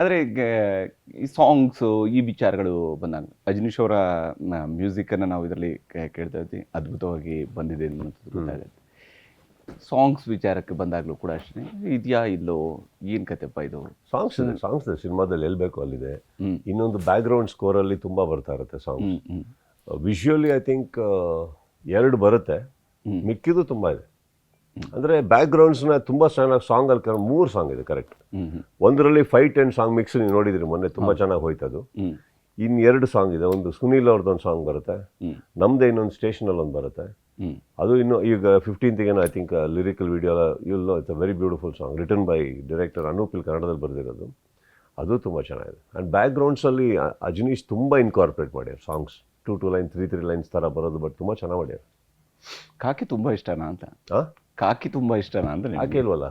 ಆದರೆ ಈಗ ಈ ಸಾಂಗ್ಸು ಈ ವಿಚಾರಗಳು ಬಂದಾಗ ಅಜನೀಶ್ ಅವರ ಮ್ಯೂಸಿಕನ್ನು ನಾವು ಇದರಲ್ಲಿ ಕೇಳ್ತಾ ಇರ್ತೀವಿ, ಅದ್ಭುತವಾಗಿ ಬಂದಿದೆ ಅನ್ನೋದು ಗೊತ್ತಾಗುತ್ತೆ. ಸಾಂಗ್ಸ್ ವಿಚಾರಕ್ಕೆ ಬಂದಾಗಲೂ ಕೂಡ ಅಷ್ಟೇ, ಇದೆಯಾ ಇಲ್ಲೋ ಏನು ಕತೆಪ್ಪ ಇದು? ಸಾಂಗ್ಸ್ ಸಿನಿಮಾದಲ್ಲಿ ಎಲ್ಲಿ ಬೇಕು ಅಲ್ಲಿದೆ. ಇನ್ನೊಂದು ಬ್ಯಾಕ್ಗ್ರೌಂಡ್ ಸ್ಕೋರಲ್ಲಿ ತುಂಬ ಬರ್ತಾ ಇರುತ್ತೆ ಸಾಂಗ್ಸ್. ವಿಷುವಲಿ ಐ ಥಿಂಕ್ 2 ಬರುತ್ತೆ, ಮಿಕ್ಕಿದು ತುಂಬ ಇದೆ. ಅಂದರೆ ಬ್ಯಾಕ್ಗ್ರೌಂಡ್ಸ್ನ ತುಂಬ ಚೆನ್ನಾಗಿ ಸಾಂಗಲ್ಲಿ 3 ಸಾಂಗ್ ಇದೆ ಕರೆಕ್ಟ್. ಒಂದರಲ್ಲಿ ಫೈಟ್ ಆ್ಯಂಡ್ ಸಾಂಗ್ ಮಿಕ್ಸ್ ನೀವು ನೋಡಿದ್ರಿ ಮೊನ್ನೆ, ತುಂಬ ಚೆನ್ನಾಗಿ ಹೋಯ್ತದು. ಇನ್ನು 2 ಸಾಂಗ್ ಇದೆ, ಒಂದು ಸುನೀಲ್ ಅವ್ರದ್ದೊಂದು ಸಾಂಗ್ ಬರುತ್ತೆ, ನಮ್ಮದೇ ಇನ್ನೊಂದು ಸ್ಟೇಷನಲ್ಲಿ ಒಂದು ಬರುತ್ತೆ. ಅದು ಇನ್ನು ಈಗ 15th I think lyrical video no it's a very beautiful song written by director ಅನೂಪಿಲ್, ಕನ್ನಡದಲ್ಲಿ ಬರೆದಿರೋದು. ಅದು ತುಂಬ ಚೆನ್ನಾಗಿದೆ. ಆ್ಯಂಡ್ ಬ್ಯಾಕ್ಗ್ರೌಂಡ್ಸಲ್ಲಿ ಅಜನೀಶ್ ತುಂಬ ಇನ್ಕಾರ್ಪೊರೇಟ್ ಮಾಡ್ಯಾರ ಸಾಂಗ್ಸ್. 2 ಲೈನ್ 3 ಲೈನ್ಸ್ ಥರ ಬರೋದು, ಬಟ್ ತುಂಬ ಚೆನ್ನಾಗಿ ಮಾಡ್ಯಾರ. ಕಾಕಿ ತುಂಬ ಇಷ್ಟನಾ ಅಂತ? ಕಾಕಿ ತುಂಬ ಇಷ್ಟನಾ ಅಂತ? ಯಾಕೆ ಇಲ್ವಲ್ಲ,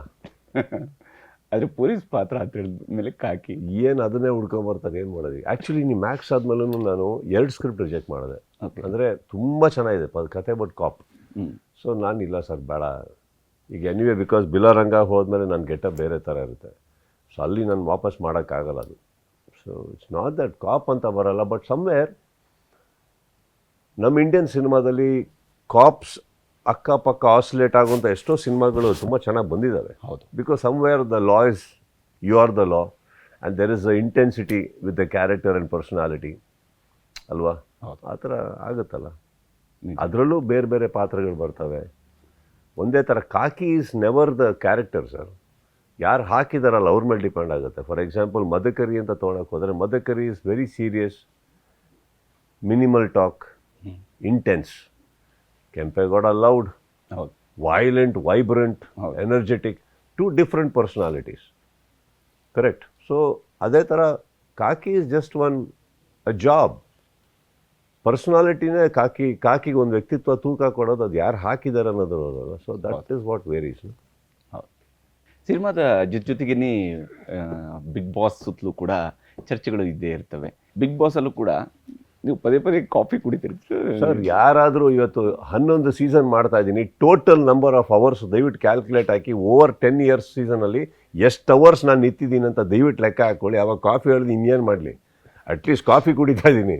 ಆದರೆ ಪೊಲೀಸ್ ಪಾತ್ರ ಅಂತ ಹೇಳಿದ್ಮೇಲೆ ಕಾಕಿ ಏನು ಅದನ್ನೇ ಹುಡ್ಕೊಂಬರ್ತಾರೆ, ಏನು ಮಾಡೋದು. ಆ್ಯಕ್ಚುಲಿ ನೀವು ಮ್ಯಾಕ್ಸ್ ಆದ್ಮೇಲೂ ನಾನು 2 ಸ್ಕ್ರಿಪ್ಟ್ ರಿಜೆಕ್ಟ್ ಮಾಡಿದೆ. ಅಂದರೆ ತುಂಬ ಚೆನ್ನಾಗಿದೆ ಕತೆ, ಬಟ್ ಕಾಪ್. ಸೊ ನಾನು ಇಲ್ಲ ಸರ್ ಬೇಡ ಈಗ ಎನಿವೇ, ಬಿಕಾಸ್ ಬಿಲಾರಂಗ ಹೋದ್ಮೇಲೆ ನನ್ನ ಗೆಟಪ್ ಬೇರೆ ಥರ ಇರುತ್ತೆ. ಸೊ ಅಲ್ಲಿ ನಾನು ವಾಪಸ್ ಮಾಡೋಕ್ಕಾಗಲ್ಲ ಅದು. So it's not that cop ಅಂತ ಬರಲ್ಲ, ಬಟ್ ಸಮ್ವೇರ್ ನಮ್ಮ ಇಂಡಿಯನ್ ಸಿನಿಮಾದಲ್ಲಿ ಕಾಪ್ಸ್ ಅಕ್ಕಪಕ್ಕ ಆಸಿಲೇಟ್ ಆಗುವಂಥ ಎಷ್ಟೋ ಸಿನಿಮಾಗಳು ತುಂಬ ಚೆನ್ನಾಗಿ ಬಂದಿದ್ದಾವೆ. ಹೌದು, because somewhere the law is you are the law and there is a intensity with the character and personality ಅಲ್ವಾ. ಆ ಥರ ಆಗುತ್ತಲ್ಲ. ಅದರಲ್ಲೂ ಬೇರೆ ಬೇರೆ ಪಾತ್ರಗಳು ಬರ್ತವೆ. ಒಂದೇ ಥರ khaki is never the character sir. ಯಾರು ಹಾಕಿದಾರಲ್ಲ ಅವ್ರ ಮೇಲೆ ಡಿಪೆಂಡ್ ಆಗುತ್ತೆ. ಫಾರ್ ಎಕ್ಸಾಂಪಲ್ ಮದಕರಿ ಅಂತ ತೊಗೊಳಕ್ಕೆ ಹೋದರೆ, Madakari is very serious, minimal talk, intense. Kempegowda loud, violent, vibrant, energetic, 2 different personalities. Correct. So ಅದೇ ಥರ khaki is just a job. ಪರ್ಸನಾಲಿಟಿನೇ ಕಾಕಿಗೆ ಒಂದು ವ್ಯಕ್ತಿತ್ವ ತೂಕ ಕೊಡೋದು, ಅದು ಯಾರು ಹಾಕಿದ್ದಾರೆ ಅನ್ನೋದು. So that is what varies. ಸಿನಿಮಾದ ಜೊತೆಗೇ ಬಿಗ್ ಬಾಸ್ ಸುತ್ತಲೂ ಕೂಡ ಚರ್ಚೆಗಳು ಇದ್ದೇ ಇರ್ತವೆ. ಬಿಗ್ ಬಾಸಲ್ಲೂ ಕೂಡ ನೀವು ಪದೇ ಪದೇ ಕಾಫಿ ಕುಡಿತಿರ್ತೀರಿ ಸರ್. ಯಾರಾದರೂ ಇವತ್ತು 11 ಸೀಸನ್ ಮಾಡ್ತಾ ಇದ್ದೀನಿ, ಟೋಟಲ್ ನಂಬರ್ ಆಫ್ ಅವರ್ಸ್ ದಯವಿಟ್ಟು ಕ್ಯಾಲ್ಕುಲೇಟ್ ಹಾಕಿ, ಓವರ್ 10 ಇಯರ್ಸ್ ಸೀಸನಲ್ಲಿ ಎಷ್ಟು ಅವರ್ಸ್ ನಾನು ನಿಂತಿದ್ದೀನಿ ಅಂತ ದಯವಿಟ್ಟು ಲೆಕ್ಕ ಹಾಕ್ಕೊಳ್ಳಿ. ಅವಾಗ ಕಾಫಿ ಹೇಳಿದ್ರೆ ಇನ್ನೇನು ಮಾಡಲಿ, ಅಟ್ಲೀಸ್ಟ್ ಕಾಫಿ ಕುಡಿತಾ ಇದ್ದೀನಿ.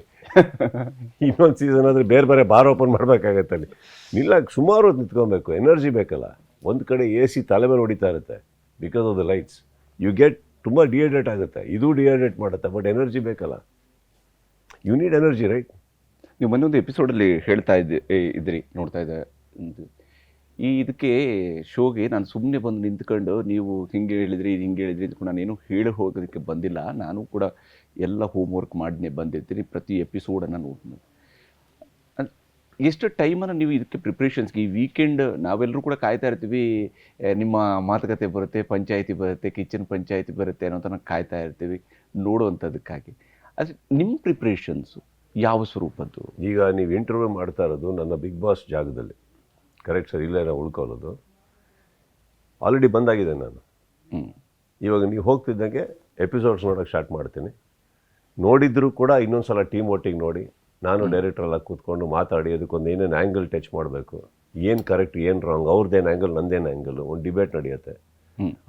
ಇನ್ನೊಂದು ಸೀಸನ್ ಆದರೆ ಬೇರೆ ಬೇರೆ ಬಾರ್ ಓಪನ್ ಮಾಡಬೇಕಾಗತ್ತೆ. ಅಲ್ಲಿ ನಿಲ್ಲಕ್ಕೆ ಸುಮಾರು ಹೊತ್ತು ನಿಂತ್ಕೊಬೇಕು, ಎನರ್ಜಿ ಬೇಕಲ್ಲ. ಒಂದು ಕಡೆ AC ತಲೆ ಮೇಲೆ ಹೊಡಿತಾ ಇರುತ್ತೆ because of the lights. You get ತುಂಬ ಡಿಹೈಡ್ರೇಟ್ ಆಗುತ್ತೆ, ಇದು ಡಿಹೈಡ್ರೇಟ್ ಮಾಡುತ್ತೆ, ಬಟ್ ಎನರ್ಜಿ ಬೇಕಲ್ಲ. You need energy, right? ನೀವು ಮೊನ್ನೊಂದು ಎಪಿಸೋಡಲ್ಲಿ ಹೇಳ್ತಾ ಇದ್ರಿ, ನೋಡ್ತಾ ಇದ್ದೆ, ಇದಕ್ಕೆ ಶೋಗೆ ನಾನು ಸುಮ್ಮನೆ ಬಂದು ನಿಂತ್ಕೊಂಡು ನೀವು ಹಿಂಗೆ ಹೇಳಿದ್ರಿ ಹಿಂಗೆ ಹೇಳಿದ್ರಿ ಅಂತ ನಾನೇನು ಹೇಳಿ ಹೋಗೋದಕ್ಕೆ ಬಂದಿಲ್ಲ. ನಾನು ಕೂಡ ಎಲ್ಲ ಹೋಮ್ವರ್ಕ್ ಮಾಡಿನೇ ಬಂದಿರ್ತೀನಿ, ಪ್ರತಿ ಎಪಿಸೋಡನ್ನು ನೋಡ್ತೀನಿ. ಎಷ್ಟು ಟೈಮನ್ನು ನೀವು ಇದಕ್ಕೆ ಪ್ರಿಪ್ರೇಷನ್ಸ್ಗೆ, ಈ ವೀಕೆಂಡ್ ನಾವೆಲ್ಲರೂ ಕೂಡ ಕಾಯ್ತಾ ಇರ್ತೀವಿ, ನಿಮ್ಮ ಮಾತುಕತೆ ಬರುತ್ತೆ, ಪಂಚಾಯಿತಿ ಬರುತ್ತೆ, ಕಿಚನ್ ಪಂಚಾಯಿತಿ ಬರುತ್ತೆ ಅನ್ನೋದನ್ನು ಕಾಯ್ತಾ ಇರ್ತೀವಿ ನೋಡುವಂಥದ್ದಕ್ಕಾಗಿ. ಆದರೆ ನಿಮ್ಮ ಪ್ರಿಪ್ರೇಷನ್ಸು ಯಾವ ಸ್ವರೂಪದ್ದು? ಈಗ ನೀವು ಇಂಟರ್ವ್ಯೂ ಮಾಡ್ತಾ ಇರೋದು ನನ್ನ ಬಿಗ್ ಬಾಸ್ ಜಾಗದಲ್ಲಿ, ಕರೆಕ್ಟ್ ಸರ್? ಇಲ್ಲೇ ನಾವು ಉಳ್ಕೊಳ್ಳೋದು ಆಲ್ರೆಡಿ ಬಂದಾಗಿದೆ ನಾನು. ಇವಾಗ ನೀವು ಹೋಗ್ತಿದ್ದಂಗೆ ಎಪಿಸೋಡ್ಸ್ ನೋಡೋಕ್ಕೆ ಸ್ಟಾರ್ಟ್ ಮಾಡ್ತೀನಿ. ನೋಡಿದ್ರೂ ಕೂಡ ಇನ್ನೊಂದು ಸಲ ಟೀಮ್ ಒಟ್ಟಿಗೆ ನೋಡಿ, ನಾನು ಡೈರೆಕ್ಟ್ರೆಲ್ಲ ಕೂತ್ಕೊಂಡು ಮಾತಾಡಿ ಅದಕ್ಕೊಂದು ಏನೇನು ಆ್ಯಂಗಲ್ ಟಚ್ ಮಾಡಬೇಕು, ಏನು ಕರೆಕ್ಟ್ ಏನು ರಾಂಗ್, ಅವ್ರದ್ದೇನು ಆ್ಯಂಗಲ್ ನಂದೇನು ಆ್ಯಂಗಲು, ಒಂದು ಡಿಬೇಟ್ ನಡೆಯುತ್ತೆ.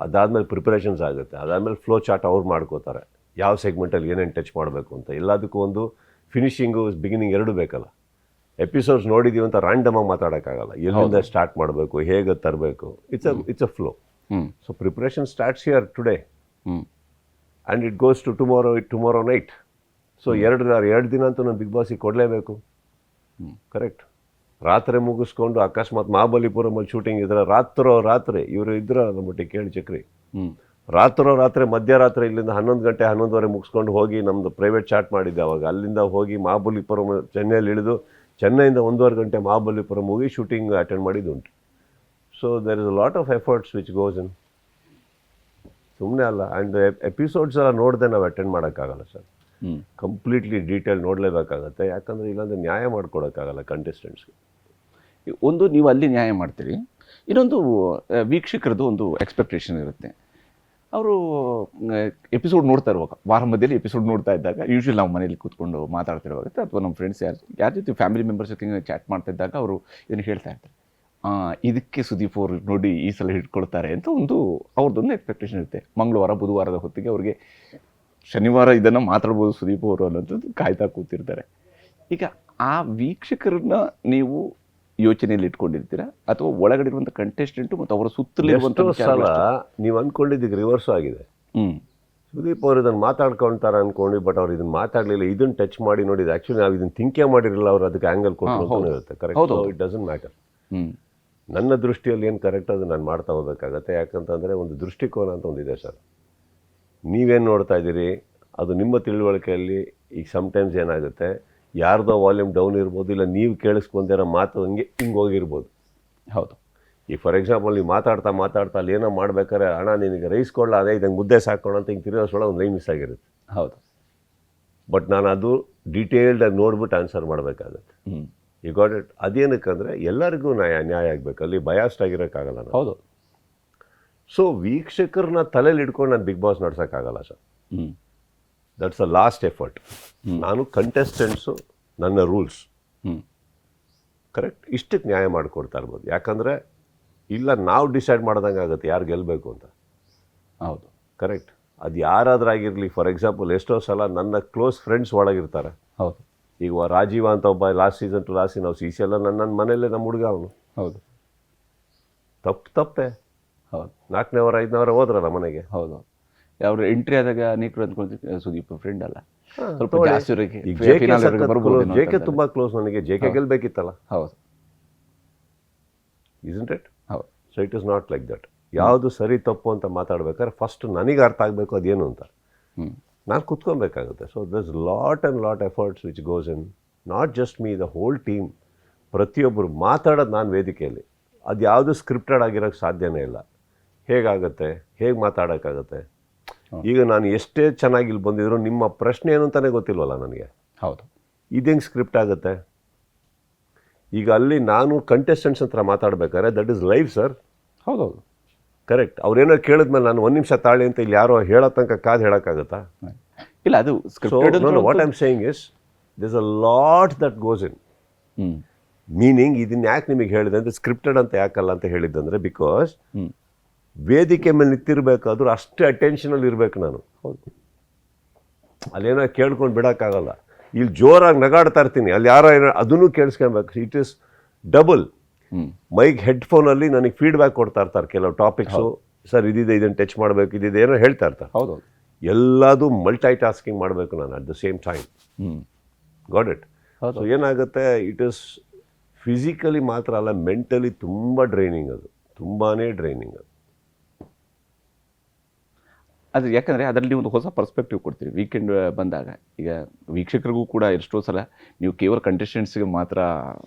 ಅದಾದಮೇಲೆ ಪ್ರಿಪ್ರೇಷನ್ಸ್ ಆಗುತ್ತೆ. ಅದಾದಮೇಲೆ ಫ್ಲೋ ಚಾರ್ಟ್ ಅವ್ರು ಮಾಡ್ಕೋತಾರೆ, ಯಾವ ಸೆಗ್ಮೆಂಟಲ್ಲಿ ಏನೇನು ಟಚ್ ಮಾಡಬೇಕು ಅಂತ. ಎಲ್ಲದಕ್ಕೂ ಒಂದು ಫಿನಿಶಿಂಗು ಬಿಗಿನಿಂಗ್ 2 ಬೇಕಲ್ಲ. ಎಪಿಸೋಡ್ಸ್ ನೋಡಿದ್ದೀವಿ ಅಂತ ರ್ಯಾಂಡಮಾಗಿ ಮಾತಾಡೋಕ್ಕಾಗಲ್ಲ. ಎಲ್ಲಿಂದ ಸ್ಟಾರ್ಟ್ ಮಾಡಬೇಕು, ಹೇಗೆ ತರಬೇಕು, it's a flow. So preparation starts here today and it goes to tomorrow night. So 2 ದಿನ ಅಂತೂ ನಾನು ಬಿಗ್ ಬಾಸಿಗೆ ಕೊಡಲೇಬೇಕು. ಕರೆಕ್ಟ್. ರಾತ್ರಿ ಮುಗಿಸ್ಕೊಂಡು ಅಕಸ್ಮಾತ್ ಮಹಾಬಲಿಪುರಮಲ್ಲಿ ಶೂಟಿಂಗ್ ಇದ್ರೆ ರಾತ್ರಿ ಇವರು ಇದ್ರ ನಮ್ಮೊಟ್ಟಿಗೆ ಕೇಳಿ ಚಕ್ರಿ, ರಾತ್ರಿ ಮಧ್ಯರಾತ್ರಿ ಇಲ್ಲಿಂದ 11 ಗಂಟೆ 11:30 ಮುಗಿಸ್ಕೊಂಡು ಹೋಗಿ ನಮ್ಮದು ಪ್ರೈವೇಟ್ ಚಾಟ್ ಮಾಡಿದ್ದೆ. ಅವಾಗ ಅಲ್ಲಿಂದ ಹೋಗಿ ಮಹಾಬಲಿಪುರಂ ಚೆನ್ನೈಯಲ್ಲಿ ಇಳಿದು, ಚೆನ್ನೈಯಿಂದ 1.5 ಗಂಟೆ ಮಹಾಬಲಿಪುರಂ ಹೋಗಿ ಶೂಟಿಂಗ್ ಅಟೆಂಡ್ ಮಾಡಿದ್ದುಂಟು. So there is a lot of efforts which goes in. ಸುಮ್ಮನೆ ಅಲ್ಲ. ಆ್ಯಂಡ್ ಎಪಿಸೋಡ್ಸ್ ಎಲ್ಲ ನೋಡದೆ ನಾವು ಅಟೆಂಡ್ ಮಾಡೋಕ್ಕಾಗಲ್ಲ ಸರ್. Completely detail ನೋಡಲೇಬೇಕಾಗತ್ತೆ. ಯಾಕಂದರೆ ಇಲ್ಲಾಂದರೆ ನ್ಯಾಯ ಮಾಡ್ಕೊಡೋಕ್ಕಾಗಲ್ಲ ಕಂಟೆಸ್ಟೆಂಟ್ಸ್ಗೆ. ಒಂದು ನೀವು ಅಲ್ಲಿ ನ್ಯಾಯ ಮಾಡ್ತೀರಿ, ಇನ್ನೊಂದು ವೀಕ್ಷಕರದ್ದು ಒಂದು ಎಕ್ಸ್ಪೆಕ್ಟೇಷನ್ ಇರುತ್ತೆ. ಅವರು ಎಪಿಸೋಡ್ ನೋಡ್ತಾ ಇರುವಾಗ, ವಾರ ಮಧ್ಯದಲ್ಲಿ ಎಪಿಸೋಡ್ ನೋಡ್ತಾ ಇದ್ದಾಗ, ಯೂಶ್ವಲಿ ನಾವು ಮನೇಲಿ ಕೂತ್ಕೊಂಡು ಮಾತಾಡ್ತಿರುವಾಗ ಅಥವಾ ನಮ್ಮ ಫ್ರೆಂಡ್ಸ್ ಯಾರ ಜೊತೆ ಫ್ಯಾಮಿಲಿ ಮೆಂಬರ್ಸ್ ಜೊತೆ ಚಾಟ್ ಮಾಡ್ತಾ ಇದ್ದಾಗ ಅವರು ಇದನ್ನು ಹೇಳ್ತಾ ಇರ್ತಾರೆ, ಇದಕ್ಕೆ ಸುದೀಪ್ ಅವರು ನೋಡಿ ಈ ಸಲ ಹಿಡ್ಕೊಳ್ತಾರೆ ಅಂತ ಒಂದು ಅವ್ರದ್ದೊಂದು ಎಕ್ಸ್ಪೆಕ್ಟೇಷನ್ ಇರುತ್ತೆ. ಮಂಗಳವಾರ ಬುಧವಾರದ ಹೊತ್ತಿಗೆ ಅವ್ರಿಗೆ ಶನಿವಾರ ಇದನ್ನು ಮಾತಾಡ್ಬೋದು ಸುದೀಪ್ ಅವರು ಅನ್ನೋಂಥದ್ದು ಕಾಯ್ತಾ ಕೂತಿರ್ತಾರೆ. ಈಗ ಆ ವೀಕ್ಷಕರನ್ನ ನೀವು ಯೋಚನೆಯಲ್ಲಿ ಇಟ್ಕೊಂಡಿರ್ತೀರಾ ಅಥವಾ ಒಳಗಡೆ ಇರುವಂಥ ಕಂಟೆಸ್ಟೆಂಟು ಮತ್ತು ಅವರ ಸುತ್ತಲಿರುವಂಥ ಸಲ ನೀವು ಅಂದ್ಕೊಂಡಿದ್ದಕ್ಕೆ ರಿವರ್ಸು ಆಗಿದೆ. ಸುದೀಪ್ ಅವರು ಇದನ್ನು ಮಾತಾಡ್ಕೊಳ್ತಾರೆ ಅನ್ಕೊಂಡು, ಬಟ್ ಅವ್ರು ಇದನ್ನು ಮಾತಾಡಲಿಲ್ಲ, ಇದನ್ನು ಟಚ್ ಮಾಡಿ ನೋಡಿ, ಆ್ಯಕ್ಚುಲಿ ನಾವು ಇದನ್ನು ಥಿಂಕೇ ಮಾಡಿರಲಿಲ್ಲ, ಅವ್ರು ಅದಕ್ಕೆ ಆ್ಯಂಗಲ್ ಕೊಟ್ಟು ಇರುತ್ತೆ. Correct, it doesn't matter. ನನ್ನ ದೃಷ್ಟಿಯಲ್ಲಿ ಏನು ಕರೆಕ್ಟ್ ಅದು ನಾನು ಮಾಡ್ತಾ ಹೋಗ್ಬೇಕಾಗತ್ತೆ. ಯಾಕಂತಂದರೆ ಒಂದು ದೃಷ್ಟಿಕೋನ ಅಂತ ಒಂದಿದೆ ಸರ್. ನೀವೇನು ನೋಡ್ತಾ ಇದ್ದೀರಿ ಅದು ನಿಮ್ಮ ತಿಳುವಳಿಕೆಯಲ್ಲಿ ಈಗ ಸಮ್ಟೈಮ್ಸ್ ಏನಾಗುತ್ತೆ, ಯಾರ್ದೋ ವಾಲ್ಯೂಮ್ ಡೌನ್ ಇರ್ಬೋದು, ಇಲ್ಲ ನೀವು ಕೇಳಿಸ್ಕೊಂದಿರೋ ಮಾತು ಹಿಂಗೆ ಹೋಗಿರ್ಬೋದು. ಹೌದು. ಈಗ ಫಾರ್ ಎಕ್ಸಾಂಪಲ್ ನೀವು ಮಾತಾಡ್ತಾ ಅಲ್ಲಿ ಏನೋ ಮಾಡ್ಬೇಕಾದ್ರೆ, ಅಣ್ಣ ನಿನಗೆ ರೈಸ್ ಕೊಡಲ್ಲ, ಅದೇ ಇದಂಗೆ ಮುದ್ದೆ ಸಾಕೋಣ ಅಂತ ಹಿಂಗೆ ತಿರುಗಿಸೋಳ ಒಂದು ಲೈನ್ ಮಿಸ್ ಆಗಿರುತ್ತೆ. ಹೌದು. ಬಟ್ ನಾನು ಅದು ಡೀಟೇಲ್ಡಾಗಿ ನೋಡ್ಬಿಟ್ಟು ಆನ್ಸರ್ ಮಾಡಬೇಕಾಗತ್ತೆ. You got it. ಅದೇನಕ್ಕಂದರೆ ಎಲ್ಲರಿಗೂ ನ್ಯಾಯ ಆಗಬೇಕು, ಅಲ್ಲಿ ಬಯಾಸ್ಡ್ ಆಗಿರೋಕ್ಕಾಗಲ್ಲ. ಹೌದು. ಸೊ ವೀಕ್ಷಕರನ್ನ ತಲೆಯಲ್ಲಿ ಇಟ್ಕೊಂಡು ನಾನು ಬಿಗ್ ಬಾಸ್ ನಡ್ಸೋಕ್ಕಾಗಲ್ಲ sir. That's a last effort. ನಾನು ಕಂಟೆಸ್ಟೆಂಟ್ಸು, ನನ್ನ ರೂಲ್ಸ್ ಕರೆಕ್ಟ್ ಇಷ್ಟಕ್ಕೆ ನ್ಯಾಯ ಮಾಡಿಕೊಡ್ತಾ ಇರ್ಬೋದು. ಯಾಕಂದರೆ ಇಲ್ಲ ನಾವು ಡಿಸೈಡ್ ಮಾಡ್ದಂಗೆ ಆಗುತ್ತೆ ಯಾರು ಗೆಲ್ಲಬೇಕು ಅಂತ. ಹೌದು, ಕರೆಕ್ಟ್. ಅದು ಯಾರಾದ್ರಾಗಿರಲಿ, ಫಾರ್ ಎಕ್ಸಾಂಪಲ್ ಎಷ್ಟೋ ಸಲ ನನ್ನ ಕ್ಲೋಸ್ ಫ್ರೆಂಡ್ಸ್ ಒಳಗಿರ್ತಾರೆ. ಹೌದು. ಈಗ ರಾಜೀವ ಅಂತ ಒಬ್ಬ ಲಾಸ್ಟ್ ಸೀಸನ್ ಟು ಲಾಸ್ಟ್ ನಾವು ಸಿ ಎಲ್ಲ ನನ್ನ ಮನೆಯಲ್ಲೇ ನಮ್ಮ ಹುಡುಗ ಅವನು. ಹೌದು. ತಪ್ಪೆ. ಹೌದು. 4ನೇ ವಾರ 5ನೇ ವಾರ ಹೋದ್ರಲ್ಲ ಮನೆಗೆ. ಹೌದು. ಅವ್ರು ಎಂಟ್ರಿ ಆದಾಗ ಅನೇಕರು ಅಂದ್ಕೊಂಡು ಸುದೀಪ್ ಫ್ರೆಂಡ್ ಅಲ್ಲ, ಸ್ವಲ್ಪ ಜಾಸ್ತಿ ಜೆಕೆ ತುಂಬಾ ಕ್ಲೋಸ್ ನನಗೆ. ಜೆಕೆ ಗೆಲ್ಬೇಕಿತ್ತಲ್ಲ. ಹೌದು. Isn't it? ಹೌದು. So it is not like that. ಯಾವುದು ಸರಿ ತಪ್ಪು ಅಂತ ಮಾತಾಡ್ಬೇಕಾದ್ರೆ ಫಸ್ಟ್ ನನಗೆ ಅರ್ಥ ಆಗಬೇಕು ಅದೇನು ಅಂತ. ನಾನು ಕುತ್ಕೊಬೇಕಾಗುತ್ತೆ. So there's lot and lot efforts which goes in, not just me, the whole team. ಪ್ರತಿಯೊಬ್ಬರು ಮಾತಾಡೋದು ನಾನು ವೇದಿಕೆಯಲ್ಲಿ. ಅದು ಯಾವುದು ಸ್ಕ್ರಿಪ್ಟೆಡ್ ಆಗಿರೋಕ್ಕೆ ಸಾಧ್ಯನೇ ಇಲ್ಲ. ಹೇಗಾಗುತ್ತೆ, ಹೇಗೆ ಮಾತಾಡೋಕ್ಕಾಗತ್ತೆ? ಈಗ ನಾನು ಎಷ್ಟೇ ಚೆನ್ನಾಗಿ ಇಲ್ಲಿ ಬಂದಿದ್ರು ನಿಮ್ಮ ಪ್ರಶ್ನೆ ಏನು ಅಂತಲೇ ಗೊತ್ತಿಲ್ವಲ್ಲ ನನಗೆ. ಹೌದು. ಇದೇಂಗೆ ಸ್ಕ್ರಿಪ್ಟ್ ಆಗುತ್ತೆ? ಈಗ ಅಲ್ಲಿ ನಾನು ಕಂಟೆಸ್ಟೆಂಟ್ಸ್ ಹತ್ರ ಮಾತಾಡ್ಬೇಕಾದ್ರೆ ದಟ್ ಈಸ್ ಲೈವ್ ಸರ್. ಹೌದೌದು. ಕರೆಕ್ಟ್. ಅವ್ರೇನೋ ಕೇಳಿದ್ಮೇಲೆ ನಾನು 1 ನಿಮಿಷ ತಾಳಿ ಅಂತ ಇಲ್ಲಿ ಯಾರೋ ಹೇಳೋ ತನಕ ಕಾದು ಹೇಳೋಕ್ಕಾಗತ್ತಾ? ಇಲ್ಲ, ಅದು what I am saying is this a lot that goes in. Meaning ಇದನ್ನ ಯಾಕೆ ನಿಮಗೆ ಹೇಳಿದೆ ಅಂದರೆ ಸ್ಕ್ರಿಪ್ಟೆಡ್ ಅಂತ ಯಾಕಲ್ಲ ಅಂತ ಹೇಳಿದ್ದಂದರೆ, ಬಿಕಾಸ್ ವೇದಿಕೆ ಮೇಲೆ ನಿಂತಿರ್ಬೇಕಾದ್ರೂ ಅಷ್ಟೇ ಅಟೆನ್ಷನಲ್ಲಿ ಇರಬೇಕು ನಾನು. ಹೌದು. ಅಲ್ಲೇನೋ ಕೇಳ್ಕೊಂಡು ಬಿಡೋಕ್ಕಾಗಲ್ಲ. ಇಲ್ಲಿ ಜೋರಾಗಿ ನಗಾಡ್ತಾ ಇರ್ತೀನಿ, ಅಲ್ಲಿ ಯಾರೋ ಏನೋ ಅದನ್ನು ಕೇಳಿಸ್ಕೊಬೇಕು. It is double. ಮೈಕ್ ಹೆಡ್ಫೋನಲ್ಲಿ ನನಗೆ ಫೀಡ್ಬ್ಯಾಕ್ ಕೊಡ್ತಾ ಇರ್ತಾರೆ ಕೆಲವು ಟಾಪಿಕ್ಸು. ಸರ್ ಇದಿದೆ, ಇದನ್ನು ಟಚ್ ಮಾಡಬೇಕು, ಇದಿದೆ, ಏನೋ ಹೇಳ್ತಾ ಇರ್ತಾರೆ. ಹೌದು. ಎಲ್ಲದೂ ಮಲ್ಟಿ ಟಾಸ್ಕಿಂಗ್ ಮಾಡಬೇಕು ನಾನು at the same time. Got it? So ಏನಾಗುತ್ತೆ, ಇಟ್ ಈಸ್ ಫಿಸಿಕಲಿ ಮಾತ್ರ ಅಲ್ಲ, ಮೆಂಟಲಿ ತುಂಬ ಡ್ರೈನಿಂಗ್. ಅದು ತುಂಬಾ ಡ್ರೈನಿಂಗ್ ಅದು. ಅದು ಯಾಕಂದರೆ ಅದರಲ್ಲಿ ಒಂದು ಹೊಸ ಪರ್ಸ್ಪೆಕ್ಟಿವ್ ಕೊಡ್ತೀರಿ ವೀಕೆಂಡ್ ಬಂದಾಗ. ಈಗ ವೀಕ್ಷಕರಿಗೂ ಕೂಡ ಎಷ್ಟೋ ಸಲ ನೀವು ಕೇವಲ ಕಂಟೆಸ್ಟೆಂಟ್ಸ್ಗೆ ಮಾತ್ರ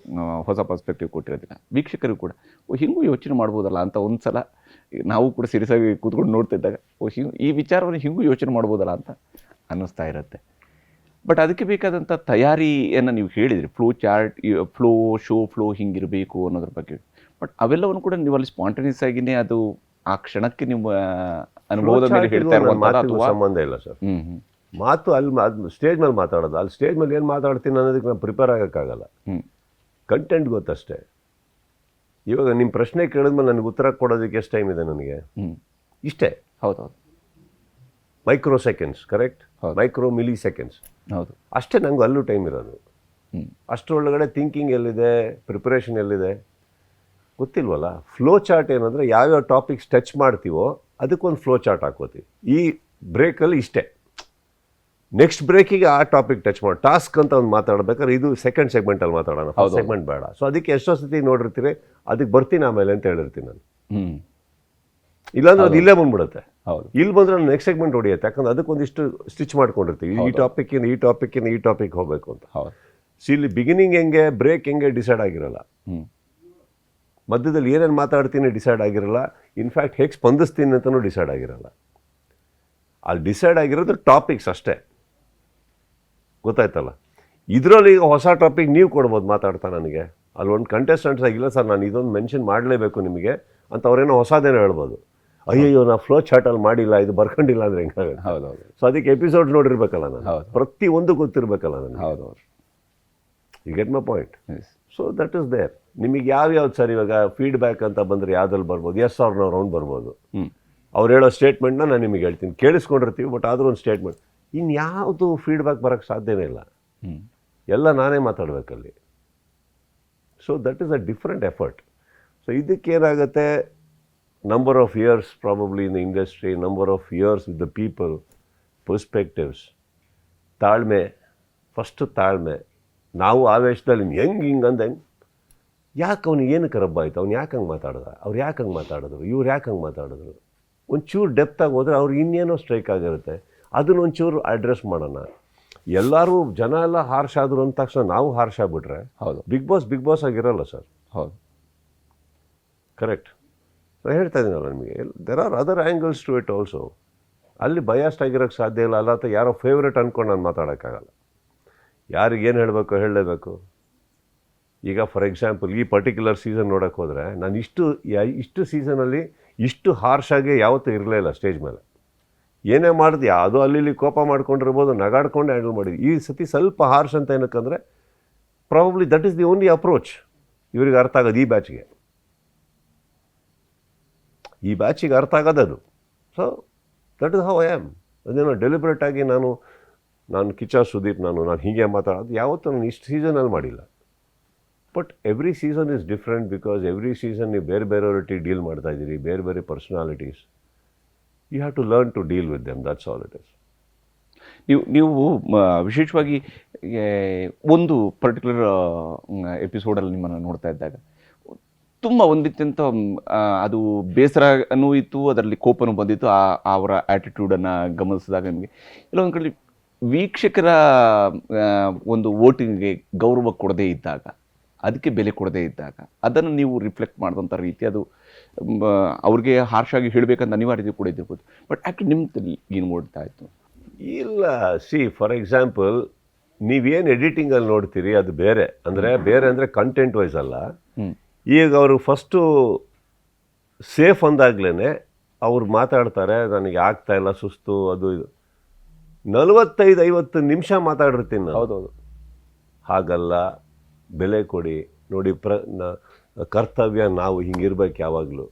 ಹೊಸ ಪರ್ಸ್ಪೆಕ್ಟಿವ್ ಕೊಟ್ಟಿರೋದಿಲ್ಲ, ವೀಕ್ಷಕರಿಗೂ ಕೂಡ ಹಿಂಗೂ ಯೋಚನೆ ಮಾಡ್ಬೋದಲ್ಲ ಅಂತ ಒಂದು ಸಲ ನಾವು ಕೂಡ ಸೀರಿಯಸ್ಸಾಗಿ ಕೂತ್ಕೊಂಡು ನೋಡ್ತಿದ್ದಾಗ ಈ ವಿಚಾರವನ್ನು ಹಿಂಗೂ ಯೋಚನೆ ಮಾಡ್ಬೋದಲ್ಲ ಅಂತ ಅನ್ನಿಸ್ತಾ ಇರುತ್ತೆ. ಬಟ್ ಅದಕ್ಕೆ ಬೇಕಾದಂಥ ತಯಾರಿಯನ್ನು ನೀವು ಹೇಳಿದ್ರಿ, ಫ್ಲೋ ಚಾರ್ಟ್, ಶೋ ಫ್ಲೋ ಹಿಂಗಿರಬೇಕು ಅನ್ನೋದ್ರ ಬಗ್ಗೆ. ಬಟ್ ಅವೆಲ್ಲವನ್ನು ಕೂಡ ನೀವು ಅಲ್ಲಿ ಸ್ಪಾಂಟೇನಿಯಸ್ ಆಗಿನೇ ಅದು ಆ ಕ್ಷಣಕ್ಕೆ ನಿಮ್ಮ ಅನುಭವದ ಮೇಲೆ ಹೇಳ್ತಾ ಇರುವಂಥದ್ದು ಸಂಬಂಧ ಇಲ್ಲ ಸರ್. ಮಾತು ಅಲ್ಲಿ ಸ್ಟೇಜ್ ಮೇಲೆ ಮಾತಾಡೋದು. ಅಲ್ಲಿ ಸ್ಟೇಜ್ ಮೇಲೆ ಏನು ಮಾತಾಡ್ತೀನಿ ಅನ್ನೋದಕ್ಕೆ ನಾನು ಪ್ರಿಪೇರ್ ಆಗೋಕ್ಕಾಗಲ್ಲ. ಕಂಟೆಂಟ್ ಗೊತ್ತಷ್ಟೇ. ಇವಾಗ ನಿಮ್ಮ ಪ್ರಶ್ನೆ ಕೇಳಿದ್ಮೇಲೆ ನನಗೆ ಉತ್ತರ ಕೊಡೋದಕ್ಕೆ ಎಷ್ಟು ಟೈಮ್ ಇದೆ ನನಗೆ? ಇಷ್ಟೇ. ಹೌದೌದು. Micro seconds. Correct. Micro milli seconds. ಹೌದು. ಅಷ್ಟೇ ನನಗೂ ಅಲ್ಲೂ ಟೈಮ್ ಇರೋದು. ಅಷ್ಟರೊಳಗಡೆ ಥಿಂಕಿಂಗ್ ಎಲ್ಲಿದೆ, ಪ್ರಿಪರೇಷನ್ ಎಲ್ಲಿದೆ ಗೊತ್ತಿಲ್ವಲ್ಲ. ಫ್ಲೋ ಚಾರ್ಟ್ ಏನಂದರೆ ಯಾವ್ಯಾವ ಟಾಪಿಕ್ಸ್ ಟಚ್ ಮಾಡ್ತೀವೋ ಅದಕ್ಕೊಂದು ಫ್ಲೋ ಚಾರ್ಟ್ ಹಾಕೋತೀವಿ. ಈ ಬ್ರೇಕಲ್ಲಿ ಇಷ್ಟೇ, ನೆಕ್ಸ್ಟ್ ಬ್ರೇಕಿಗೆ ಆ ಟಾಪಿಕ್ ಟಚ್ ಮಾಡಿ ಟಾಸ್ಕ್ ಅಂತ ಒಂದು ಮಾತಾಡ್ಬೇಕಾದ್ರೆ ಇದು ಸೆಕೆಂಡ್ ಸೆಗ್ಮೆಂಟಲ್ಲಿ ಮಾತಾಡೋಣ, ಫಸ್ಟ್ ಸೆಗ್ಮೆಂಟ್ ಬೇಡ. ಸೊ ಅದಕ್ಕೆ ಎಷ್ಟೋ ಸತಿ ನೋಡಿರ್ತೀರಿ, ಅದಕ್ಕೆ ಬರ್ತೀನಿ ಆಮೇಲೆ ಅಂತ ಹೇಳಿರ್ತೀನಿ ನಾನು. ಇಲ್ಲಾಂದ್ರೆ ಅದು ಇಲ್ಲೇ ಬಂದ್ಬಿಡುತ್ತೆ. ಹೌದು. ಇಲ್ಲಿ ಬಂದರೆ ನಾನು ನೆಕ್ಸ್ಟ್ ಸೆಗ್ಮೆಂಟ್ ಹೊಡಿಯುತ್ತೆ. ಯಾಕಂದ್ರೆ ಅದಕ್ಕೊಂದಿಷ್ಟು ಸ್ಟಿಚ್ ಮಾಡ್ಕೊಂಡಿರ್ತೀವಿ. ಈ ಟಾಪಿಕ್ಕಿಂದ ಈ ಟಾಪಿಕ್ ಹೋಗಬೇಕು ಅಂತ. ಸೊ ಇಲ್ಲಿ ಬಿಗಿನಿಂಗ್ ಹೆಂಗೆ, ಬ್ರೇಕ್ ಹೆಂಗೆ ಡಿಸೈಡ್ ಆಗಿರಲ್ಲ. ಮಧ್ಯದಲ್ಲಿ ಏನೇನು ಮಾತಾಡ್ತೀನಿ ಡಿಸೈಡ್ ಆಗಿರಲ್ಲ. ಇನ್ಫ್ಯಾಕ್ಟ್ ಹೇಗೆ ಸ್ಪಂದಿಸ್ತೀನಿ ಅಂತಲೂ ಡಿಸೈಡ್ ಆಗಿರಲ್ಲ. ಅಲ್ಲಿ ಡಿಸೈಡ್ ಆಗಿರೋದು ಟಾಪಿಕ್ಸ್ ಅಷ್ಟೇ. ಗೊತ್ತಾಯ್ತಲ್ಲ? ಇದರಲ್ಲಿ ಈಗ ಹೊಸ ಟಾಪಿಕ್ ನೀವು ಕೊಡ್ಬೋದು ಮಾತಾಡ್ತಾ ನನಗೆ. ಅಲ್ಲಿ ಒಂದು ಕಂಟೆಸ್ಟೆಂಟ್ಸ್ ಆಗಿಲ್ಲ ಸರ್ ನಾನು ಇದೊಂದು ಮೆನ್ಷನ್ ಮಾಡಲೇಬೇಕು ನಿಮಗೆ ಅಂತ ಅವ್ರೇನೋ ಹೊಸದೇನೋ ಹೇಳ್ಬೋದು. ಅಯ್ಯಯ್ಯೋ ನಾ ಫ್ಲೋ ಚಾರ್ಟಲ್ಲಿ ಮಾಡಿಲ್ಲ, ಇದು ಬರ್ಕೊಂಡಿಲ್ಲ ಅಂದರೆ ಹೆಂಗಾಗುತ್ತೆ? ಹೌದೌದು. ಸೊ ಅದಕ್ಕೆ ಎಪಿಸೋಡ್ ನೋಡಿರ್ಬೇಕಲ್ಲ ನಾನು, ಪ್ರತಿಯೊಂದು ಗೊತ್ತಿರಬೇಕಲ್ಲ ನನಗೆ. ಹೌದೌದು. You get my point? So that is there. ನಿಮಗೆ ಯಾವ್ಯಾವ್ದು ಸರ್ ಇವಾಗ ಫೀಡ್ಬ್ಯಾಕ್ ಅಂತ ಬಂದರೆ ಯಾವ್ದ್ರಲ್ಲಿ ಬರ್ಬೋದು? ಎಸ್ ಅವ್ರನ್ನ ರೌಂಡ್ ಬರ್ಬೋದು. ಅವ್ರು ಹೇಳೋ ಸ್ಟೇಟ್ಮೆಂಟ್ನ ನಾನು ನಿಮಗೆ ಹೇಳ್ತೀನಿ, ಕೇಳಿಸ್ಕೊಂಡಿರ್ತೀವಿ. ಬಟ್ ಆದರೂ ಒಂದು ಸ್ಟೇಟ್ಮೆಂಟ್ ಇನ್ಯಾವುದು ಫೀಡ್ಬ್ಯಾಕ್ ಬರೋಕ್ಕೆ ಸಾಧ್ಯನೇ ಇಲ್ಲ. ಎಲ್ಲ ನಾನೇ ಮಾತಾಡಬೇಕಲ್ಲಿ. So that is a different effort. So ಇದಕ್ಕೇನಾಗುತ್ತೆ, number of years probably in the industry, number of years with the people, perspectives, ತಾಳ್ಮೆ, ಫಸ್ಟು ತಾಳ್ಮೆ. ನಾವು ಆವೇಶದಲ್ಲಿ ಹಿಂಗೆ ಯಾಕೆ ಅವ್ನಿಗೆ ಏನಕ್ಕೆ ರಬ್ಬ ಆಯ್ತು, ಅವ್ನು ಯಾಕೆ ಹಂಗೆ ಮಾತಾಡಿದ, ಅವ್ರು ಯಾಕೆ ಹಂಗೆ ಮಾತಾಡಿದ್ರು, ಇವ್ರು ಯಾಕೆ ಹಂಗೆ ಮಾತಾಡಿದ್ರು, ಒಂಚೂರು ಡೆಪ್ತಾಗಿ ಹೋದರೆ ಅವ್ರಿಗೆ ಇನ್ನೇನೋ ಸ್ಟ್ರೈಕ್ ಆಗಿರುತ್ತೆ, ಅದನ್ನ ಒಂಚೂರು ಅಡ್ರೆಸ್ ಮಾಡೋಣ. ಎಲ್ಲರೂ ಜನ ಎಲ್ಲ ಹಾರ್ಷ್ ಆದರು ಅಂದ ತಕ್ಷಣ ನಾವು ಹಾರ್ಷ್ ಆಗಿಬಿಟ್ರೆ ಹೌದು, ಬಿಗ್ ಬಾಸ್ ಆಗಿರಲ್ಲ ಸರ್. ಹೌದು, ಕರೆಕ್ಟ್. ನಾನು ಹೇಳ್ತಾ ಇದ್ದೀನಲ್ಲ ನಿಮಗೆ, there are other angles to it also. ಅಲ್ಲಿ ಬಯಾಸ್ಟ್ ಆಗಿರೋಕ್ಕೆ ಸಾಧ್ಯ ಇಲ್ಲ. ಅಲ್ಲ ಅಥವಾ ಯಾರೋ ಫೇವ್ರೇಟ್ ಅಂದ್ಕೊಂಡು ನಾನು ಮಾತಾಡೋಕ್ಕಾಗಲ್ಲ. ಯಾರಿಗೇನು ಹೇಳಬೇಕು ಹೇಳಲೇಬೇಕು. ಈಗ ಫಾರ್ ಎಕ್ಸಾಂಪಲ್ ಈ ಪರ್ಟಿಕ್ಯುಲರ್ ಸೀಸನ್ ನೋಡೋಕ್ಕೆ ಹೋದರೆ ನಾನು ಇಷ್ಟು ಸೀಸನಲ್ಲಿ ಇಷ್ಟು ಹಾರ್ಷಾಗಿ ಯಾವತ್ತೂ ಇರಲೇ ಇಲ್ಲ ಸ್ಟೇಜ್ ಮೇಲೆ. ಏನೇ ಮಾಡಿದ್ಯಾ ಅದು ಅಲ್ಲಿ ಕೋಪ ಮಾಡ್ಕೊಂಡಿರ್ಬೋದು, ನಗಾಡ್ಕೊಂಡು ಹ್ಯಾಂಡಲ್ ಮಾಡಿದ್ವಿ. ಈ ಸತಿ ಸ್ವಲ್ಪ ಹಾರ್ಷ್ ಅಂತ ಏನಕ್ಕಂದರೆ probably that is the only approach ಇವ್ರಿಗೆ ಅರ್ಥ ಆಗೋದು. ಈ ಬ್ಯಾಚಿಗೆ ಅರ್ಥ ಆಗೋದದು. So that is how I am. ಅದೇನೋ ಡೆಲಿಬ್ರೇಟಾಗಿ ನಾನು ಕಿಚ್ಚ ಸುದೀಪ್ ನಾನು ಹೀಗೆ ಮಾತಾಡೋದು ಯಾವತ್ತೂ ನಾನು ಇಷ್ಟು ಸೀಸನಲ್ಲಿ ಮಾಡಿಲ್ಲ. But every season is different, because every season ನೀವು ಬೇರೆ ಬೇರೆಯವ್ರೊಟ್ಟಿಗೆ ಡೀಲ್ ಮಾಡ್ತಾಯಿದ್ದೀರಿ, ಬೇರೆ ಬೇರೆ personalities. You have to learn to deal with them, that's all it is. ನೀವು ವಿಶೇಷವಾಗಿ ಒಂದು ಪರ್ಟಿಕ್ಯುಲರ್ ಎಪಿಸೋಡಲ್ಲಿ ನಿಮ್ಮನ್ನು ನೋಡ್ತಾ ಇದ್ದಾಗ ತುಂಬ ಒಂದಿತ್ತಂತ ಅದು ಬೇಸರನೂ ಇತ್ತು, ಅದರಲ್ಲಿ ಕೋಪನೂ ಬಂದಿತ್ತು. ಅವರ ಆ್ಯಟಿಟ್ಯೂಡನ್ನು ಗಮನಿಸಿದಾಗ ನಿಮಗೆ ಕೆಲವೊಂದು ಕಡೆ ವೀಕ್ಷಕರ ಒಂದು ವೋಟಿಂಗ್ಗೆ ಗೌರವ ಕೊಡದೇ ಇದ್ದಾಗ, ಅದಕ್ಕೆ ಬೆಲೆ ಕೊಡದೇ ಇದ್ದಾಗ, ಅದನ್ನು ನೀವು ರಿಫ್ಲೆಕ್ಟ್ ಮಾಡಿದಂಥ ರೀತಿ ಅದು ಅವ್ರಿಗೆ ಹಾರ್ಷಾಗಿ ಹೇಳಬೇಕಂತ ಅನಿವಾರ್ಯತೆ ಕೂಡ ಇದ್ದಿರ್ಬೋದು. ಬಟ್ ಆ್ಯಕ್ಚುಲಿ ನಿಮ್ಮಲ್ಲಿ ಏನು ಓಡ್ತಾ ಇತ್ತು? ಇಲ್ಲ, ಸಿ ಫಾರ್ ಎಕ್ಸಾಂಪಲ್ ನೀವೇನು ಎಡಿಟಿಂಗಲ್ಲಿ ನೋಡ್ತೀರಿ ಅದು ಬೇರೆ. ಬೇರೆ ಅಂದರೆ ಕಂಟೆಂಟ್ ವೈಸ್ ಅಲ್ಲ. ಈಗ ಅವರು ಫಸ್ಟು ಸೇಫ್ ಅಂದಾಗ್ಲೇ ಅವ್ರು ಮಾತಾಡ್ತಾರೆ, ನನಗೆ ಆಗ್ತಾಯಿಲ್ಲ, ಸುಸ್ತು, ಅದು ಇದು. 45-50 ನಿಮಿಷ ಮಾತಾಡಿರ್ತೀನಿ ನಾನು. ಹೌದೌದು. ಹಾಗಲ್ಲ, ಬೆಲೆ ಕೊಡಿ. ನೋಡಿ, ಕರ್ತವ್ಯ ನಾವು ಹಿಂಗಿರ್ಬೇಕು ಯಾವಾಗಲೂ.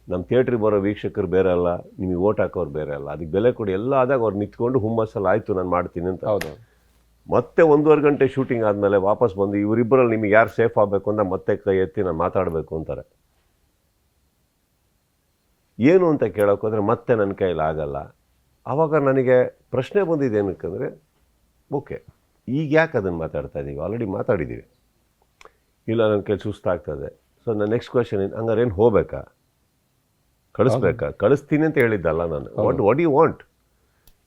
ನಮ್ಮ ಥಿಯೇಟ್ರಿಗೆ ಬರೋ ವೀಕ್ಷಕರು ಬೇರೆ ಅಲ್ಲ, ನಿಮಗೆ ಓಟ್ ಹಾಕೋರು ಬೇರೆ ಅಲ್ಲ. ಅದಕ್ಕೆ ಬೆಲೆ ಕೊಡಿ. ಎಲ್ಲ ಆದಾಗ ಅವ್ರು ನಿಂತ್ಕೊಂಡು ಹುಮ್ಮಸ್ಸಲ್ಲಿ ಆಯಿತು ನಾನು ಮಾಡ್ತೀನಿ ಅಂತ. ಹೌದು. ಮತ್ತೆ 1.5 ಗಂಟೆ ಶೂಟಿಂಗ್ ಆದಮೇಲೆ ವಾಪಸ್ ಬಂದು ಇವರಿಬ್ಬರಲ್ಲಿ ನಿಮಗೆ ಯಾರು ಸೇಫ್ ಆಗಬೇಕು ಅಂತ ಮತ್ತೆ ಕೈ ಎತ್ತಿ ನಾನು ಮಾತಾಡಬೇಕು ಅಂತಾರೆ. ಏನು ಅಂತ ಕೇಳೋಕ್ಕೋದ್ರೆ ಮತ್ತೆ ನನ್ನ ಕೈಯಲ್ಲಿ ಆಗಲ್ಲ. ಆವಾಗ ನನಗೆ ಪ್ರಶ್ನೆ ಬಂದಿದೆ ಏನಕ್ಕಂದರೆ, ಓಕೆ ಈಗ ಯಾಕೆ ಅದನ್ನು ಮಾತಾಡ್ತಾ ಇದ್ದೀವಿ, ಆಲ್ರೆಡಿ ಮಾತಾಡಿದ್ದೀವಿ. ಇಲ್ಲ ನನ್ನ ಕೈ ಸುಸ್ತಾಗ್ತದೆ. ಸೊ ನನ್ನ ನೆಕ್ಸ್ಟ್ ಕ್ವೆಶನ್ ಹಂಗಾರೆ ಏನು ಹೋಗ್ಬೇಕಾ, ಕಳಿಸ್ಬೇಕಾ? ಕಳಿಸ್ತೀನಿ ಅಂತ ಹೇಳಿದ್ದಲ್ಲ ನಾನು. What you want?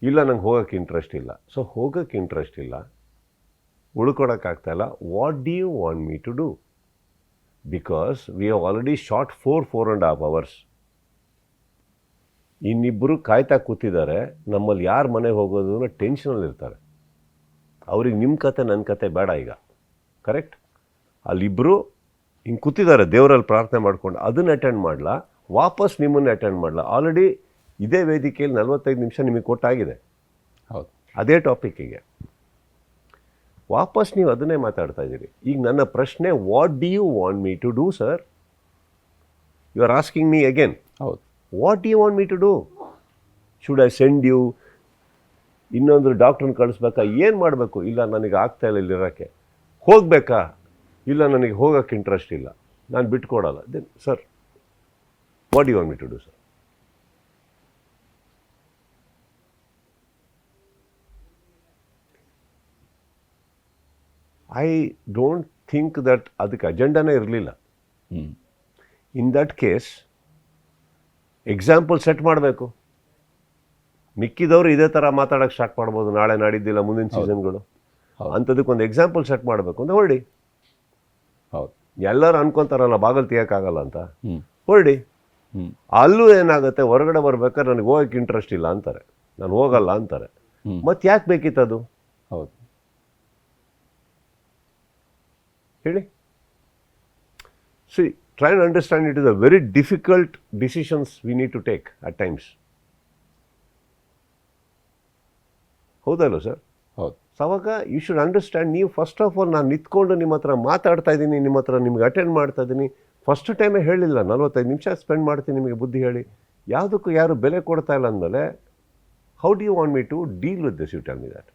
ಇಲ್ಲ ನಂಗೆ ಹೋಗೋಕ್ಕೆ ಇಂಟ್ರೆಸ್ಟ್ ಇಲ್ಲ. ಸೊ ಹೋಗೋಕ್ಕೆ ಇಂಟ್ರೆಸ್ಟ್ ಇಲ್ಲ, ಉಳ್ಕೊಳಕ್ಕಾಗ್ತಾಯಿಲ್ಲ. What do you want me to do? Because we have already shot 4.5 hours. ಇನ್ನಿಬ್ಬರು ಕಾಯ್ತಾ ಕೂತಿದ್ದಾರೆ. ನಮ್ಮಲ್ಲಿ ಯಾರು ಮನೆಗೆ ಹೋಗೋದು ಅನ್ನೋ ಟೆನ್ಷನಲ್ಲಿರ್ತಾರೆ. ಅವ್ರಿಗೆ ನಿಮ್ಮ ಕತೆ ನನ್ನ ಕತೆ ಬೇಡ ಈಗ. ಕರೆಕ್ಟ್? ಅಲ್ಲಿಬ್ಬರು ಹಿಂಗೆ ಕೂತಿದ್ದಾರೆ ದೇವರಲ್ಲಿ ಪ್ರಾರ್ಥನೆ ಮಾಡ್ಕೊಂಡು. ಅದನ್ನು ಅಟೆಂಡ್ ಮಾಡಲ್ಲ, ವಾಪಸ್ ನಿಮ್ಮನ್ನು ಅಟೆಂಡ್ ಮಾಡಲ್ಲ. ಆಲ್ರೆಡಿ ಇದೇ ವೇದಿಕೆಯಲ್ಲಿ 45 ನಿಮಿಷ ನಿಮಗೆ ಕೊಟ್ಟಾಗಿದೆ. ಹೌದು. ಅದೇ ಟಾಪಿಕ್ಕಿಗೆ ವಾಪಸ್ ನೀವು ಅದನ್ನೇ ಮಾತಾಡ್ತಾ ಇದ್ದೀರಿ. ಈಗ ನನ್ನ ಪ್ರಶ್ನೆ, what do you want me to do sir? You are asking me again. ಹೌದು. What do you want me to do? Should I send you? ಇನ್ನೊಂದು ಡಾಕ್ಟ್ರನ್ನ ಕಳಿಸ್ಬೇಕಾ? ಏನು ಮಾಡಬೇಕು? ಇಲ್ಲ ನನಗೆ ಆಗ್ತಾಯಿಲ್ಲ ಇಲ್ಲಿರೋಕ್ಕೆ. ಹೋಗಬೇಕಾ? ಇಲ್ಲ ನನಗೆ ಹೋಗೋಕ್ಕೆ ಇಂಟ್ರೆಸ್ಟ್ ಇಲ್ಲ, ನಾನು ಬಿಟ್ಕೊಡಲ್ಲ. Then sir, what do you want me to do sir? I don't think that ಅದಕ್ಕೆ ಅಜೆಂಡಾನೇ ಇರಲಿಲ್ಲ. In that case example set ಮಾಡಬೇಕು. ಮಿಕ್ಕಿದವರು ಇದೇ ಥರ ಮಾತಾಡೋಕ್ಕೆ ಸ್ಟಾರ್ಟ್ ಮಾಡ್ಬೋದು ನಾಳೆ ನಾಡಿದ್ದಿಲ್ಲ ಮುಂದಿನ ಸೀಸನ್ಗಳು. ಅಂಥದಕ್ಕೆ ಒಂದು ಎಕ್ಸಾಂಪಲ್ ಸೆಟ್ ಮಾಡಬೇಕು ಅಂತ ಹೊರಡಿ. ಹೌದು. ಎಲ್ಲರೂ ಅನ್ಕೊತಾರಲ್ಲ ಬಾಗಲ್ ತೆಗಿಯೋಕ್ಕಾಗಲ್ಲ ಅಂತ, ಹೊರಡಿ. ಅಲ್ಲೂ ಏನಾಗುತ್ತೆ, ಹೊರಗಡೆ ಬರ್ಬೇಕಾದ್ರೆ ನನಗೆ ಹೋಗೋಕ್ಕೆ ಇಂಟ್ರೆಸ್ಟ್ ಇಲ್ಲ ಅಂತಾರೆ, ನಾನು ಹೋಗಲ್ಲ ಅಂತಾರೆ. ಮತ್ತೆ ಯಾಕೆ ಬೇಕಿತ್ತದು? ಹೌದು. ಹೇಳಿ. C, try and understand it is a very difficult decisions we need to take at times. ಹೌದಲ್ಲ ಸರ್? ಹೌದು. ಅವಾಗ ಯು ಶುಡ್ ಅಂಡರ್ಸ್ಟ್ಯಾಂಡ್. ನೀವು ಫಸ್ಟ್ ಆಫ್ ಆಲ್ ನಾನು ನಿಂತ್ಕೊಂಡು ನಿಮ್ಮ ಹತ್ರ ಮಾತಾಡ್ತಾ ಇದ್ದೀನಿ, ನಿಮ್ಮ ಹತ್ರ ನಿಮ್ಗೆ ಅಟೆಂಡ್ ಮಾಡ್ತಾ ಇದ್ದೀನಿ. ಫಸ್ಟ್ ಟೈಮೇ ಹೇಳಿಲ್ಲ 45 ನಿಮಿಷ ಸ್ಪೆಂಡ್ ಮಾಡ್ತೀನಿ ನಿಮಗೆ ಬುದ್ಧಿ ಹೇಳಿ. ಯಾವುದಕ್ಕೂ ಯಾರು ಬೆಲೆ ಕೊಡ್ತಾ ಇಲ್ಲ ಅಂದಮೇಲೆ how do you want me to deal with this, you tell me that.